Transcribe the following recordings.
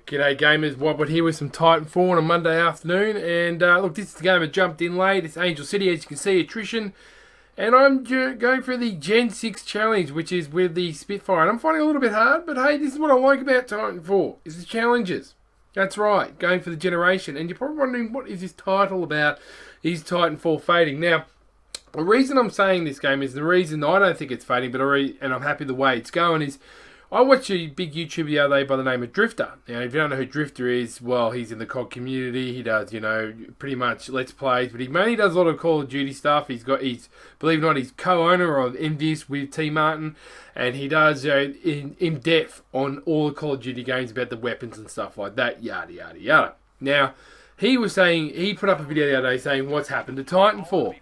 G'day gamers, Wobbit here with some Titanfall on a Monday afternoon, and look, this is the game I jumped in late. It's Angel City, as you can see, attrition, and I'm going for the Gen 6 challenge, which is with the Spitfire, and I'm finding it a little bit hard, but hey, this is what I like about Titanfall, is the challenges. That's right, going for the generation, and you're probably wondering, what is this title about? Is Titanfall fading? Now, the reason I'm saying this game is the reason I don't think it's fading, but and I'm happy the way it's going is, I watched a big YouTuber the other day by the name of Drifter. Now, if you don't know who Drifter is, well, he's in the COD community. He does, you know, pretty much Let's Plays, but he mainly does a lot of Call of Duty stuff. He's, believe it or not, he's co-owner of Envious with T. Martin, and he does in depth on all the Call of Duty games about the weapons and stuff like that, yada, yada, yada. Now, he was saying, he put up a video the other day saying what's happened to Titanfall.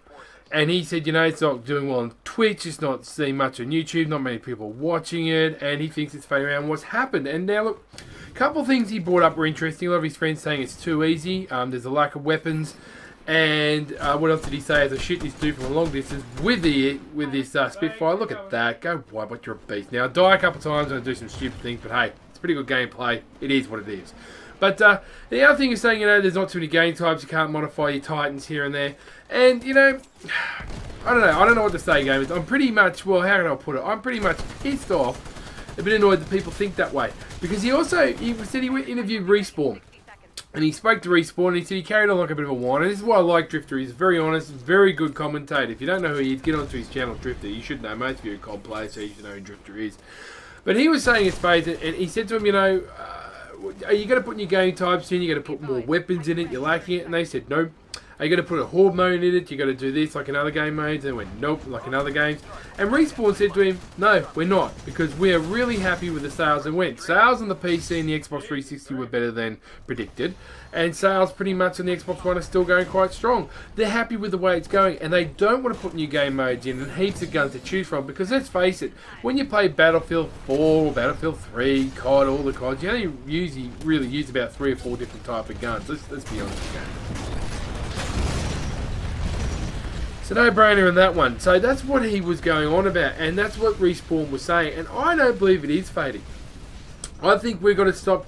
And he said, you know, it's not doing well on Twitch, it's not seeing much on YouTube, not many people watching it, and he thinks it's fading around what's happened. And now, look, a couple of things he brought up were interesting. A lot of his friends saying it's too easy, there's a lack of weapons, and what else did he say? As a shit this dude from a long distance with this Spitfire. Look at that, go wide, but you're a beast. Now, I die a couple of times and I do some stupid things, but hey, it's pretty good gameplay, it is what it is. But the other thing is saying, you know, there's not too many game types, you can't modify your Titans here and there. And, you know, I don't know what to say, gamers. I'm pretty much, well, how can I put it? I'm pretty much pissed off, a bit annoyed that people think that way. Because he said he interviewed Respawn. And he spoke to Respawn and he said he carried on like a bit of a whine. And this is why I like Drifter. He's very honest, very good commentator. If you don't know who he is, get onto his channel, Drifter. You should know. Most of you are COD players, so you should know who Drifter is. But he was saying his face, and he said to him, you know, are you going to put new game types in? You got to put more weapons in it. You're lacking it. And they said, no. Are you going to put a horde mode in it? You got to do this like in other game modes? And they went, nope, like in other games. And Respawn said to him, no, we're not, because we are really happy with the sales and went. Sales on the PC and the Xbox 360 were better than predicted, and sales pretty much on the Xbox One are still going quite strong. They're happy with the way it's going, and they don't want to put new game modes in and heaps of guns to choose from, because let's face it, when you play Battlefield 4, Battlefield 3, COD, all the CODs, you only really use about 3 or 4 different type of guns. Let's be honest again. So no-brainer in that one. So that's what he was going on about, and that's what Respawn was saying, and I don't believe it is fading. I think we've got to stop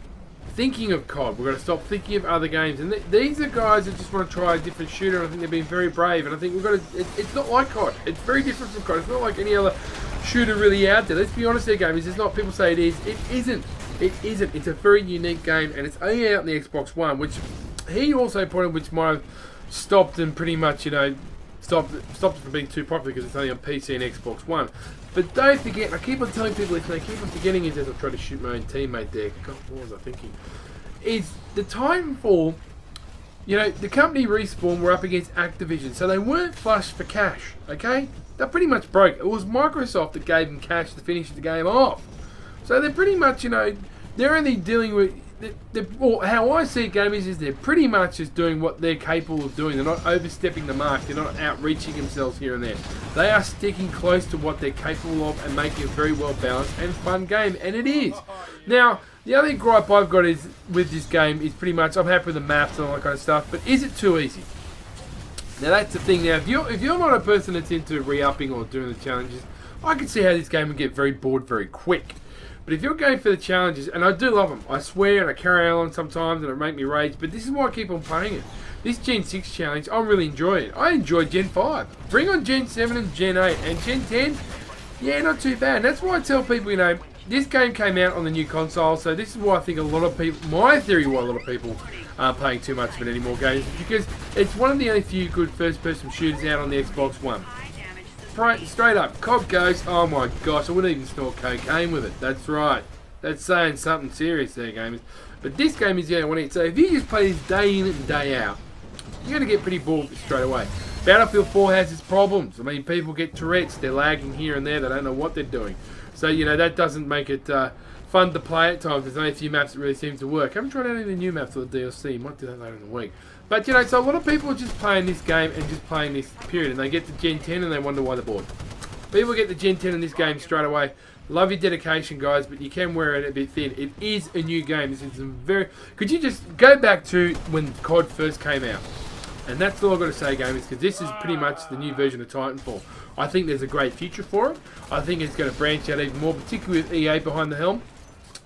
thinking of COD. We've got to stop thinking of other games, and these are guys that just want to try a different shooter, and I think they've been very brave, and I think we've got to, it's not like COD. It's very different from COD. It's not like any other shooter really out there. Let's be honest there, gamers. It's not, people say it is. It isn't. It isn't. It's a very unique game, and it's only out on the Xbox One, which he also pointed, which might have stopped and pretty much, you know, stopped it from being too popular because it's only on PC and Xbox One. But don't forget, I keep on telling people this, and I keep on forgetting it as I try to shoot my own teammate there. God, what was I thinking? Is the Titanfall, you know, the company Respawn were up against Activision, so they weren't flush for cash, okay? They're pretty much broke. It was Microsoft that gave them cash to finish the game off. So they're pretty much, you know, they're only dealing with, well, how I see it, gamers, is they're pretty much just doing what they're capable of doing. They're not overstepping the mark. They're not outreaching themselves here and there. They are sticking close to what they're capable of and making a very well balanced and fun game, and it is. Now, the only gripe I've got is with this game is pretty much I'm happy with the maps and all that kind of stuff, but is it too easy? Now that's the thing. Now, if you're not a person that's into re-upping or doing the challenges, I can see how this game would get very bored very quick. But if you're going for the challenges, and I do love them, I swear, and I carry on sometimes, and it make me rage, but this is why I keep on playing it. This Gen 6 challenge, I really enjoy it. I enjoy Gen 5. Bring on Gen 7 and Gen 8, and Gen 10, yeah, not too bad. And that's why I tell people, you know, this game came out on the new console, so this is why I think a lot of people, my theory why a lot of people aren't playing too much of it anymore, games, because it's one of the only few good first-person shooters out on the Xbox One. Straight up, COD goes, oh my gosh, I wouldn't even snort cocaine with it. That's right. That's saying something serious there, gamers. But this game is the only one it. So if you just play this day in and day out, you're going to get pretty bored straight away. Battlefield 4 has its problems. I mean, people get Tourette's. They're lagging here and there. They don't know what they're doing. So, you know, that doesn't make it fun to play at times. There's only a few maps that really seem to work. I haven't tried out any of the new maps or the DLC. Might do that later in the week. But, you know, so a lot of people are just playing this game and just playing this period. And they get to Gen 10 and they wonder why they're bored. People get to Gen 10 in this game straight away. Love your dedication, guys, but you can wear it a bit thin. It is a new game. This is a very... Could you just go back to when COD first came out? And that's all I've got to say, gamers, because this is pretty much the new version of Titanfall. I think there's a great future for it. I think it's going to branch out even more, particularly with EA behind the helm.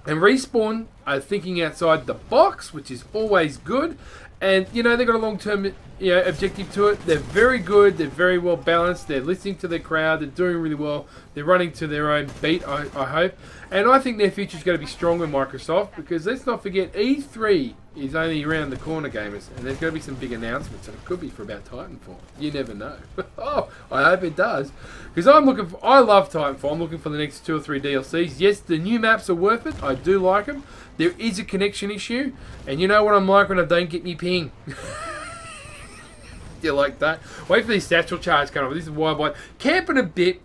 And Respawn are thinking outside the box, which is always good. And, you know, they've got a long-term objective to it. They're very good. They're very well balanced. They're listening to their crowd. They're doing really well. They're running to their own beat, I hope. And I think their future is going to be strong with Microsoft, because let's not forget, E3 is only around the corner, gamers. And there's going to be some big announcements, and it could be for about Titanfall. You never know. Oh, I hope it does. Because I love Titanfall. I'm looking for the next 2 or 3 DLCs. Yes, the new maps are worth it. I do like them. There is a connection issue, and you know what I'm like when I don't get me ping. You like that? Wait for these satchel charge coming up. This is why I'm like camping a bit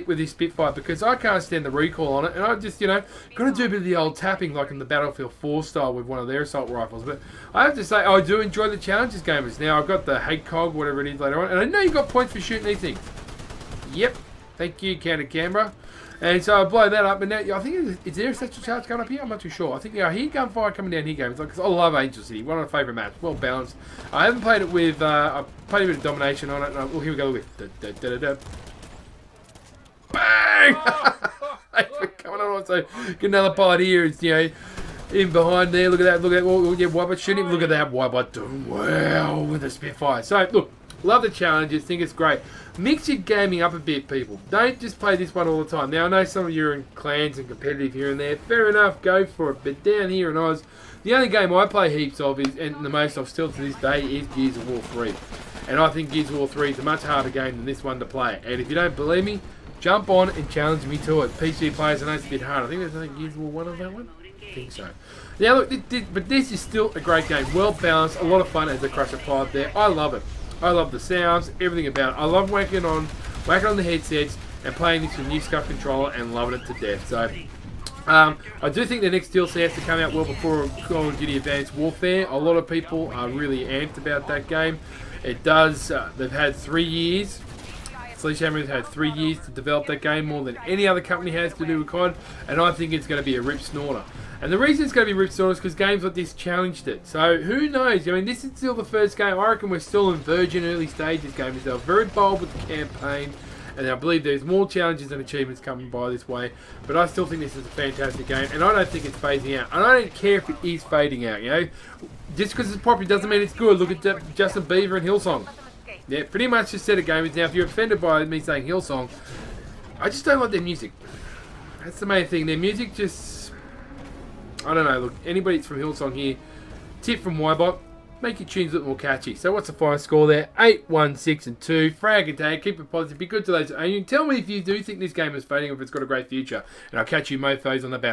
with this Spitfire, because I can't stand the recoil on it, and I just, got to do a bit of the old tapping like in the Battlefield 4 style with one of their assault rifles. But I have to say, I do enjoy the challenges, gamers. Now, I've got the hate cog, whatever it is later on, and I know you got points for shooting these things. Yep. Thank you, Counter Canberra. And so I blow that up, and now I think is there a satchel charge coming up here? I'm not too sure. I think I hear gunfire coming down here, games. Because I love Angel City, one of my favourite maps, well balanced. I haven't played it with. I played a bit of domination on it. And here we go with bang! Coming on, so get another part here. It's in behind there. Look at that. Look at that. Oh, yeah, Wybot shooting. Look at that. Wybot doing well with the Spitfire. So look. Love the challenges, think it's great. Mix your gaming up a bit, people. Don't just play this one all the time. Now, I know some of you are in clans and competitive here and there. Fair enough, go for it. But down here in Oz, the only game I play heaps of is, and the most of still to this day, is Gears of War 3. And I think Gears of War 3 is a much harder game than this one to play. And if you don't believe me, jump on and challenge me to it. PC players, I know it's a bit hard. I think there's only Gears of War 1 on that one. I think so. Now, look, but this is still a great game. Well balanced, a lot of fun as a Crusher Pilot there. I love it. I love the sounds, everything about it. I love whacking on the headsets and playing this with new SCUF controller and loving it to death. So, I do think the next DLC has to come out well before Call of Duty Advanced Warfare. A lot of people are really amped about that game. It does, they've had 3 years. Sledgehammer has had 3 years to develop that game, more than any other company has to do with COD, and I think it's going to be a rip snorter. And the reason it's going to be rip snorter is because games like this challenged it. So who knows? I mean, this is still the first game. I reckon we're still in virgin early stages. Gamers, they're very bold with the campaign, and I believe there's more challenges and achievements coming by this way. But I still think this is a fantastic game, and I don't think it's phasing out. And I don't care if it is fading out. Just because it's popular doesn't mean it's good. Look at Justin Bieber and Hillsong. Yeah, pretty much just said it, gamers. Now, if you're offended by me saying Hillsong, I just don't like their music. That's the main thing. Their music just... I don't know. Look, anybody that's from Hillsong here, tip from Wybot, make your tunes a bit more catchy. So what's the final score there? 8, 1, 6, and 2. Frag and tag. Keep it positive. Be good to those. And you tell me if you do think this game is fading or if it's got a great future. And I'll catch you mofos on the battle.